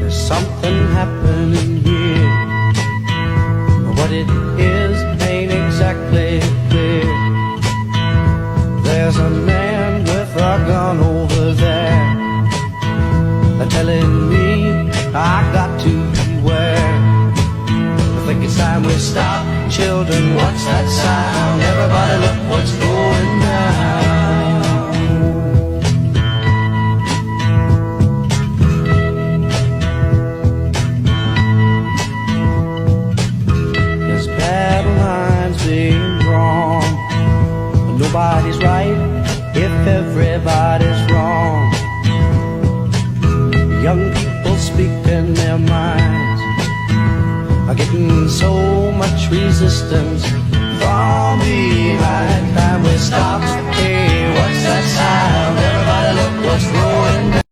There's something happening here. What it is ain't exactly clear. There's a man with a gun over there, telling me I got to beware. I think it's time we stop. Children, what's that sound? Everybody look what's going down. There's battle lines being drawn, but nobody's right if everybody's wrong. Young people speaking their minds are getting so much resistance from behind. Time we stop. Hey, what's that sound?